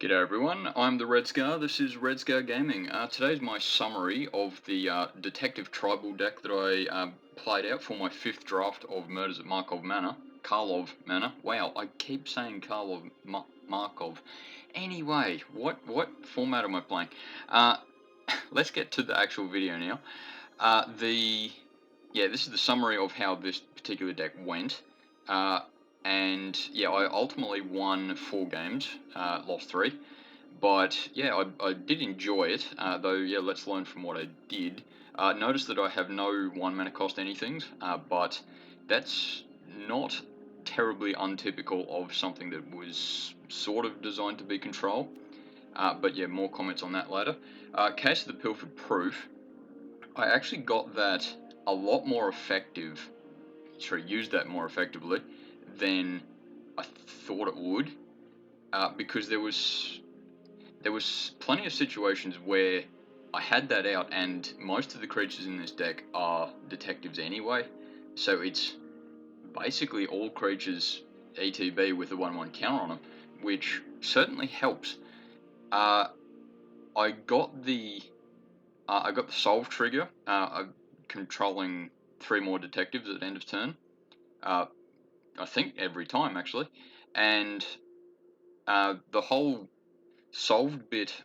G'day everyone, I'm the Red Scar, this is Red Scar Gaming. Today's my summary of the Detective Tribal deck that I played out for my 5th draft of Murders at Markov Manor. Karlov Manor. Wow, I keep saying Markov. Anyway, what format am I playing? Let's get to the actual video now. This is the summary of how this particular deck went. And yeah, I ultimately won 4 games, lost 3. But yeah, I did enjoy it, though yeah, let's learn from what I did. Notice that I have no 1 mana cost anythings, but that's not terribly untypical of something that was sort of designed to be control. But yeah, more comments on that later. Case of the Pilfered Proof, I actually got that a lot more effective, used that more effectively than I thought it would, because there was plenty of situations where I had that out, and most of the creatures in this deck are detectives anyway, so it's basically all creatures ETB with a 1/1 counter on them, which certainly helps. I got the solve trigger, controlling 3 more detectives at the end of turn. I think every time actually, and the whole solved bit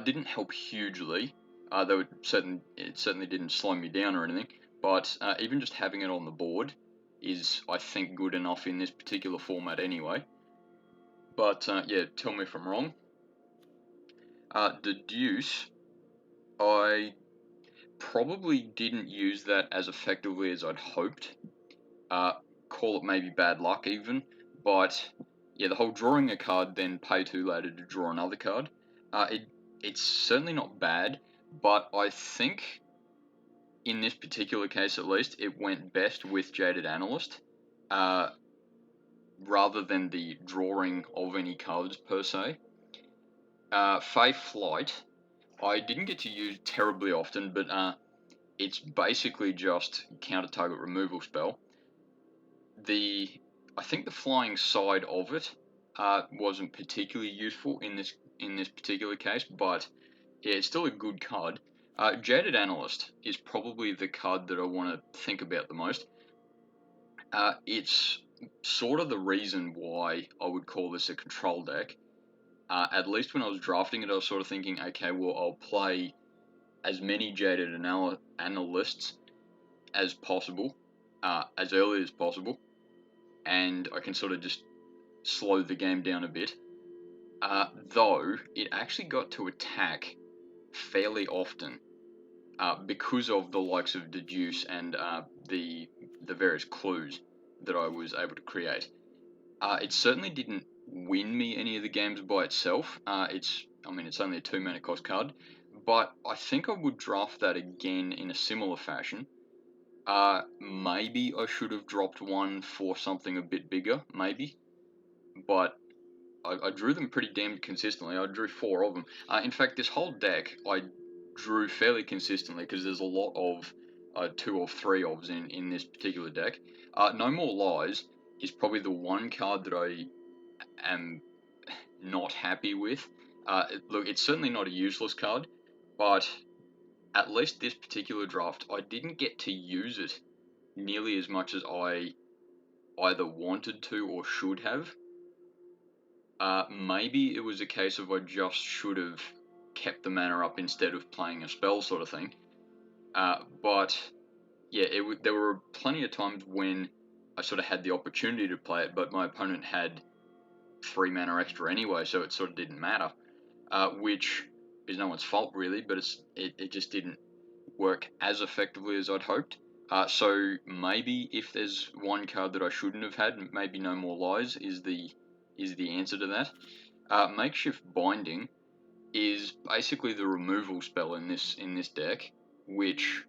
didn't help hugely, though it certainly didn't slow me down or anything. But even just having it on the board is, I think, good enough in this particular format anyway. But yeah, tell me if I'm wrong. Deduce, I probably didn't use that as effectively as I'd hoped. Call it maybe bad luck even, but yeah, the whole drawing a card then pay 2 later to draw another card. It's certainly not bad, but I think in this particular case at least, it went best with Jaded Analyst, rather than the drawing of any cards per se. Fae Flight, I didn't get to use terribly often, but it's basically just counter target removal spell. I think the flying side of it wasn't particularly useful in this particular case, but yeah, it's still a good card. Jaded Analyst is probably the card that I want to think about the most. It's sort of the reason why I would call this a control deck. At least when I was drafting it, I was sort of thinking, okay, well, I'll play as many Jaded Analysts as possible, as early as possible, and I can sort of just slow the game down a bit. Though it actually got to attack fairly often, because of the likes of Deduce and the various clues that I was able to create. It certainly didn't win me any of the games by itself. It's only a 2 mana cost card, but I think I would draft that again in a similar fashion. Maybe I should have dropped one for something a bit bigger, maybe, but I drew them pretty damn consistently. I drew 4 of them. In fact, this whole deck I drew fairly consistently because there's a lot of 2 or 3 ofs in this particular deck. No More Lies is probably the one card that I am not happy with. Look, it's certainly not a useless card, but at least this particular draft, I didn't get to use it nearly as much as I either wanted to or should have. Maybe it was a case of I just should have kept the mana up instead of playing a spell sort of thing. But yeah, there were plenty of times when I sort of had the opportunity to play it, but my opponent had 3 mana extra anyway, so it sort of didn't matter. Which is no one's fault really, but it just didn't work as effectively as I'd hoped. So maybe if there's one card that I shouldn't have had, maybe No More Lies is the answer to that. Makeshift Binding is basically the removal spell in this deck, which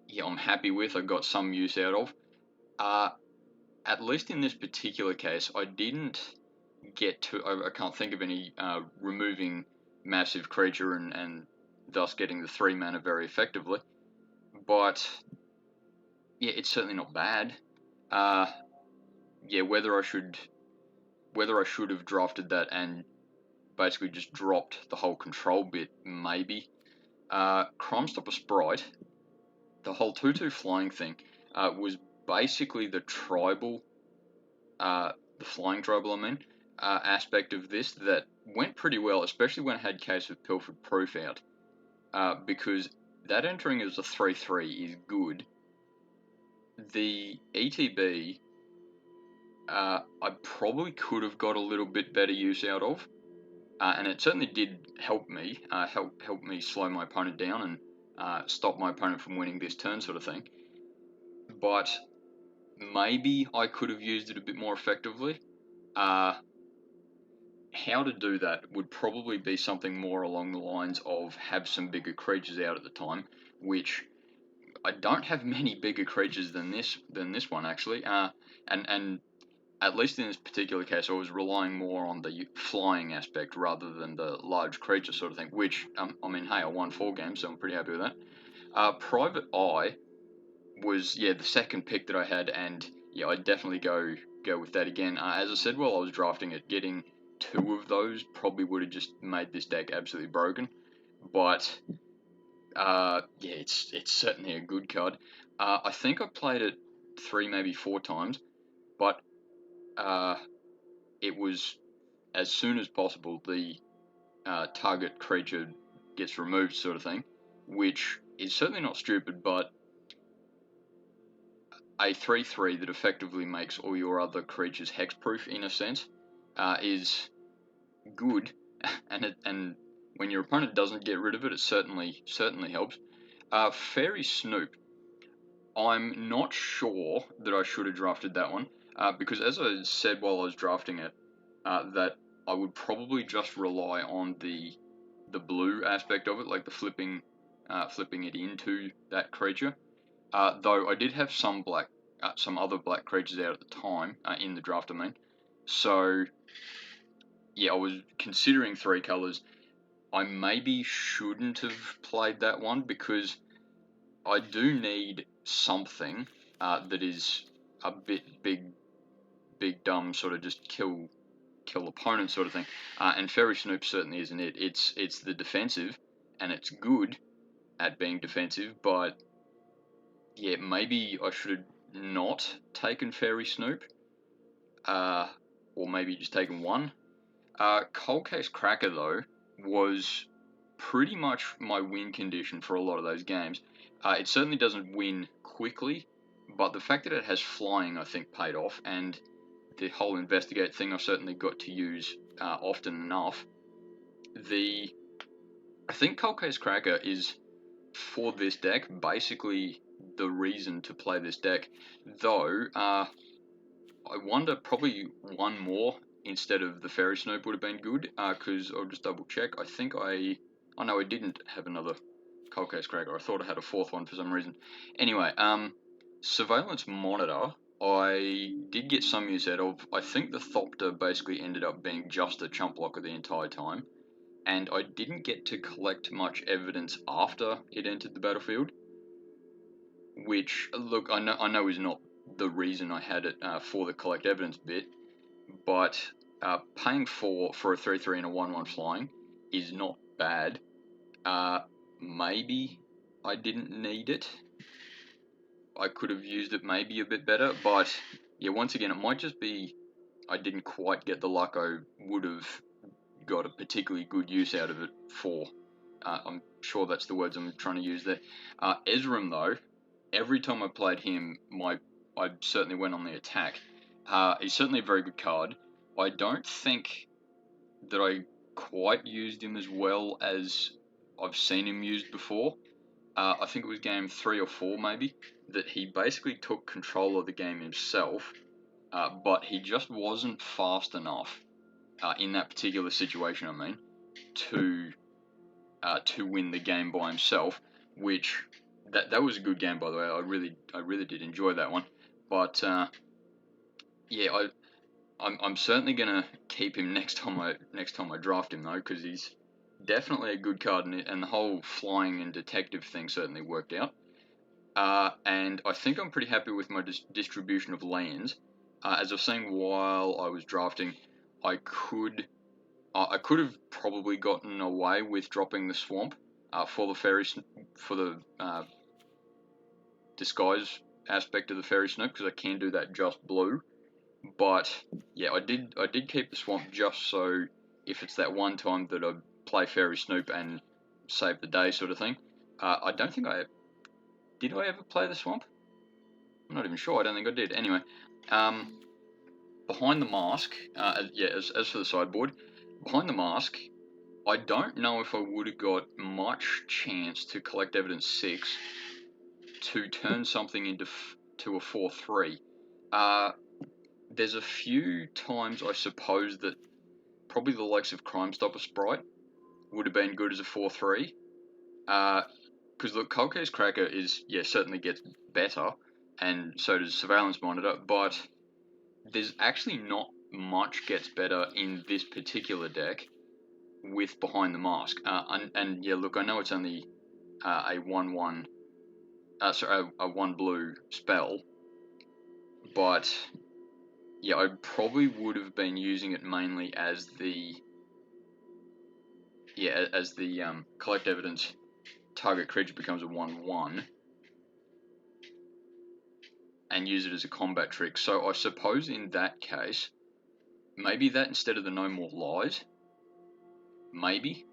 yeah, I'm happy with. I got some use out of. At least in this particular case, I didn't get to. I can't think of any removing massive creature and thus getting the 3 mana very effectively. But yeah, it's certainly not bad. Yeah, whether I should have drafted that and basically just dropped the whole control bit, maybe. Crime Stopper Sprite, the whole 2/2 flying thing, was basically the tribal, the flying tribal, aspect of this that went pretty well, especially when it had Case of Pilfered Proof out, because that entering as a 3/3 is good. The ETB, I probably could have got a little bit better use out of, and it certainly did help me, help me slow my opponent down and stop my opponent from winning this turn, sort of thing. But maybe I could have used it a bit more effectively. How to do that would probably be something more along the lines of have some bigger creatures out at the time, which I don't have many bigger creatures than this one, actually. And at least in this particular case, I was relying more on the flying aspect rather than the large creature sort of thing, which, I mean, hey, I won 4 games, so I'm pretty happy with that. Private Eye was, the second pick that I had, and yeah, I'd definitely go with that again. As I said while I was drafting it, getting 2 of those probably would have just made this deck absolutely broken, but it's certainly a good card. I think I played it 3, maybe 4 times, but it was as soon as possible the target creature gets removed, sort of thing, which is certainly not stupid, but a 3/3 that effectively makes all your other creatures hexproof in a sense is good, and when your opponent doesn't get rid of it, it certainly helps. Fairy Snoop, I'm not sure that I should have drafted that one, because as I said while I was drafting it, that I would probably just rely on the blue aspect of it, like the flipping it into that creature. Though I did have some other black creatures out at the time in the draft, So yeah, I was considering 3 colors. I maybe shouldn't have played that one because I do need something that is a bit big dumb, sort of just kill opponents sort of thing. And Fairy Snoop certainly isn't it. It's the defensive, and it's good at being defensive, but yeah, maybe I should have not taken Fairy Snoop, or maybe just taken one. Cold Case Cracker, though, was pretty much my win condition for a lot of those games. It certainly doesn't win quickly, but the fact that it has flying, I think, paid off, and the whole investigate thing I certainly got to use often enough. I think Cold Case Cracker is, for this deck, basically the reason to play this deck, though I wonder probably one more instead of the Fairy Snoop would have been good, because I'll just double check. I think I know I didn't have another Cold Case Cracker. I thought I had a 4th one for some reason. Anyway, Surveillance Monitor, I did get some use out of. I think the Thopter basically ended up being just a chump blocker the entire time, and I didn't get to collect much evidence after it entered the battlefield, which, look, I know is not the reason I had it for the collect evidence bit, but paying for a 3/3 and a 1/1 flying is not bad. Maybe I didn't need it. I could have used it maybe a bit better, but yeah, once again, it might just be I didn't quite get the luck I would have got a particularly good use out of it for. I'm sure that's the words I'm trying to use there. Ezram, though, every time I played him, I certainly went on the attack. He's certainly a very good card. I don't think that I quite used him as well as I've seen him used before. I think it was game 3 or 4 maybe, that he basically took control of the game himself, but he just wasn't fast enough in that particular situation, to win the game by himself, which that was a good game, by the way. I really did enjoy that one. But yeah, I'm certainly gonna keep him next time I draft him, though, because he's definitely a good card, and the whole flying and detective thing certainly worked out. And I think I'm pretty happy with my distribution of lands. As I was saying while I was drafting, I could I could have probably gotten away with dropping the swamp for the disguise aspect of the Fairy Snoop, because I can do that just blue. But yeah, I did keep the swamp just so if it's that one time that I play Fairy Snoop and save the day sort of thing. I don't think did I ever play the swamp? I'm not even sure. I don't think I did. Anyway, behind the mask, yeah, as for the sideboard, behind the mask, I don't know if I would have got much chance to collect evidence 6 to turn something into to a 4/3. There's a few times I suppose that probably the likes of Crime Stopper Sprite would have been good as a 4/3. Because look, Cold Case Cracker certainly gets better, and so does Surveillance Monitor, but there's actually not much gets better in this particular deck with Behind the Mask. And yeah, look, I know it's only a 1/1, a 1 blue spell, but yeah, I probably would have been using it mainly as the collect evidence. Target creature becomes a 1/1, and use it as a combat trick. So I suppose in that case, maybe that instead of the No More Lies, maybe.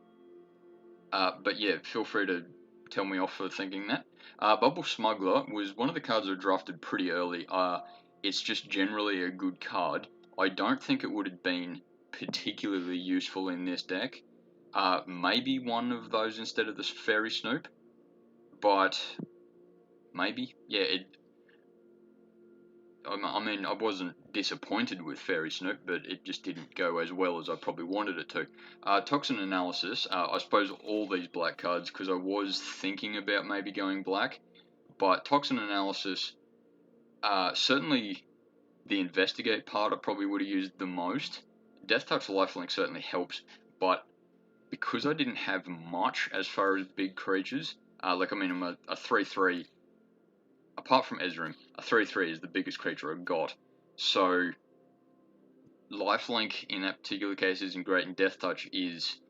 But yeah, feel free to tell me off for thinking that. Bubble Smuggler was one of the cards I drafted pretty early. It's just generally a good card. I don't think it would have been particularly useful in this deck. Maybe one of those instead of the Fairy Snoop, but maybe. Yeah, I mean, I wasn't disappointed with Fairy Snoop, but it just didn't go as well as I probably wanted it to. Toxin Analysis, I suppose all these black cards, because I was thinking about maybe going black, but Toxin Analysis, certainly the Investigate part I probably would have used the most. Death Touch Lifelink certainly helps, but because I didn't have much as far as big creatures, I'm a 3/3. Apart from Ezreal, a 3/3 is the biggest creature I've got. So, Lifelink in that particular case isn't great, and Death Touch is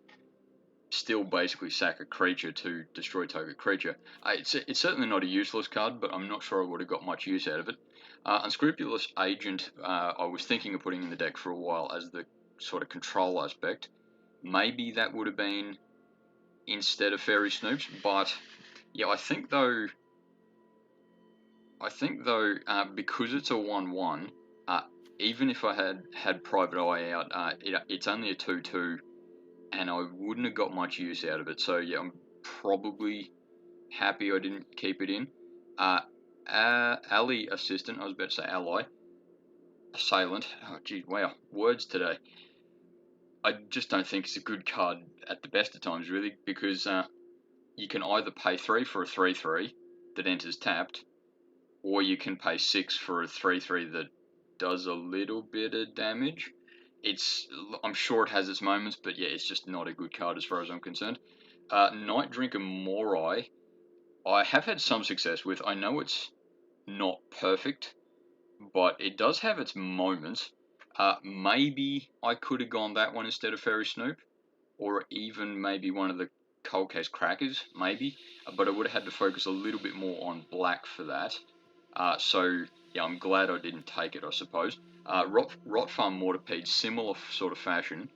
still basically sack a creature to destroy target creature. It's certainly not a useless card, but I'm not sure I would have got much use out of it. Unscrupulous Agent, I was thinking of putting in the deck for a while as the sort of control aspect. Maybe that would have been instead of Fairy Snoops, but yeah, I think though, because it's a 1/1, even if I had Private Eye out, it's only a 2/2, and I wouldn't have got much use out of it. So yeah, I'm probably happy I didn't keep it in. Ally Assistant, I was about to say Ally. Assailant, oh gee, wow, words today. I just don't think it's a good card at the best of times, really, because you can either pay 3 for a 3/3 that enters tapped, or you can pay 6 for a 3/3 that does a little bit of damage. I'm sure it has its moments, but yeah, it's just not a good card as far as I'm concerned. Night Drinker Morai, I have had some success with. I know it's not perfect, but it does have its moments. Maybe I could have gone that one instead of Fairy Snoop, or even maybe one of the Cold Case Crackers, maybe. But I would have had to focus a little bit more on black for that. So yeah, I'm glad I didn't take it, I suppose. Rot Farm Mortarpede, similar sort of fashion.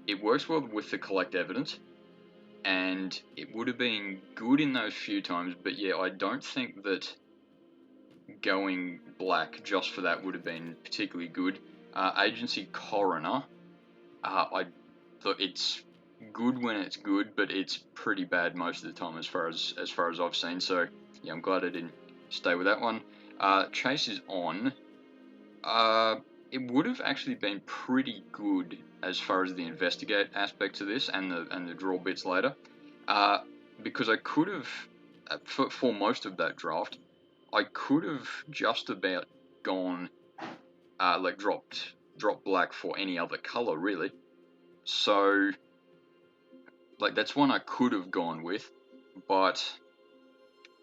It works well with the collect evidence, and it would have been good in those few times, but yeah, I don't think that going black just for that would have been particularly good. Agency Coroner, it's good when it's good, but it's pretty bad most of the time as far as I've seen. So yeah, I'm glad I didn't stay with that one. Chase is on. It would have actually been pretty good as far as the investigate aspect to this and the draw bits later, because I could have for most of that draft, I could have just about gone dropped black for any other color really. So that's one I could have gone with, but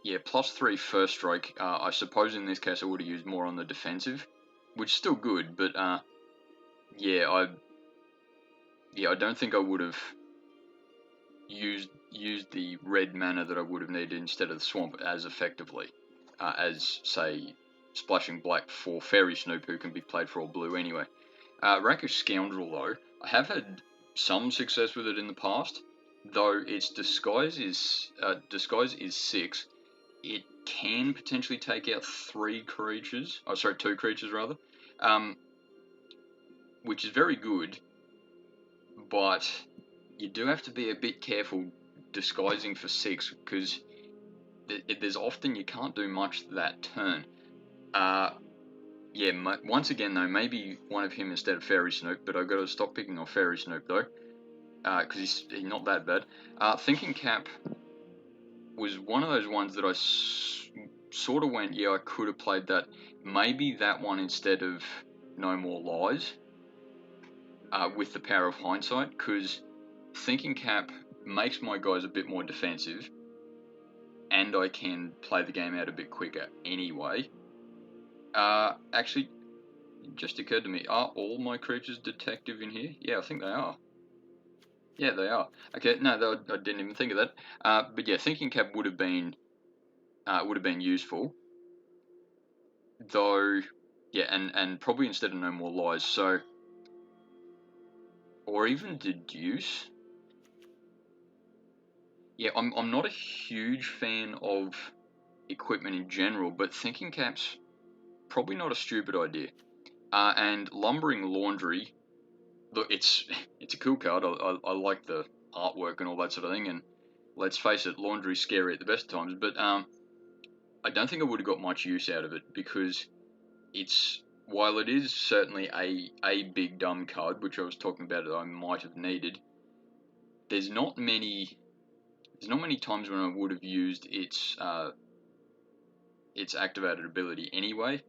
yeah, +3 first strike. I suppose in this case I would have used more on the defensive, which is still good, but yeah, yeah, I don't think I would have used the red mana that I would have needed instead of the swamp as effectively as, say, splashing black for Fairy Snoop, who can be played for all blue anyway. Rakish Scoundrel, though, I have had some success with it in the past, though its disguise is 6. It can potentially take out 2 creatures rather, which is very good, but you do have to be a bit careful disguising for 6, because there's often you can't do much that turn. Yeah, once again though, maybe one of him instead of Fairy Snoop, but I've got to stop picking on Fairy Snoop though, because he's not that bad. Thinking Cap was one of those ones that I sort of went, yeah, I could have played that. Maybe that one instead of No More Lies, with the power of hindsight, because Thinking Cap makes my guys a bit more defensive, and I can play the game out a bit quicker anyway. Actually, it just occurred to me, are all my creatures detective in here? Yeah, I think they are. Yeah, they are. Okay, no, I didn't even think of that. But yeah, Thinking Cap would have been useful, though. Yeah, and probably instead of No More Lies. So, or even Deduce. Yeah, I'm not a huge fan of equipment in general, but Thinking Cap's probably not a stupid idea. And Lumbering Laundry, look, it's a cool card. I like the artwork and all that sort of thing. And let's face it, laundry's scary at the best of times. But I don't think I would have got much use out of it, because while it is certainly a big dumb card, which I was talking about that I might have needed, there's not many times when I would have used its activated ability anyway.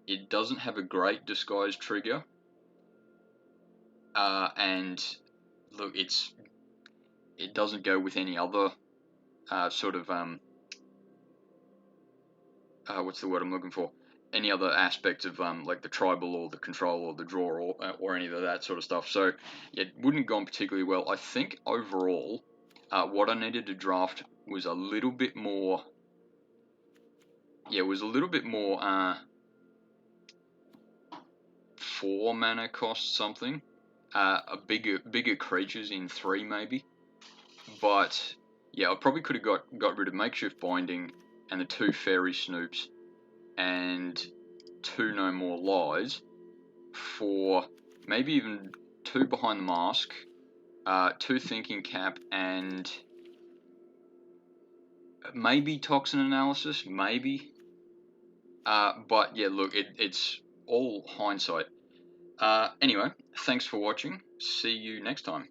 It doesn't have a great disguise trigger, and look, it doesn't go with any other sort of what's the word I'm looking for? Any other aspects of like the tribal or the control or the draw or any of that sort of stuff. So yeah, it wouldn't have gone particularly well. I think overall, what I needed to draft was a little bit more. Yeah, it was a little bit more 4 mana cost something. A bigger creatures in 3 maybe. But yeah, I probably could have got rid of Makeshift Binding and the 2 Fairy Snoops and 2 No More Lies for maybe even 2 Behind the Mask, 2 Thinking Cap, and maybe Toxin Analysis, maybe. But yeah, look, it's all hindsight. Anyway, thanks for watching. See you next time.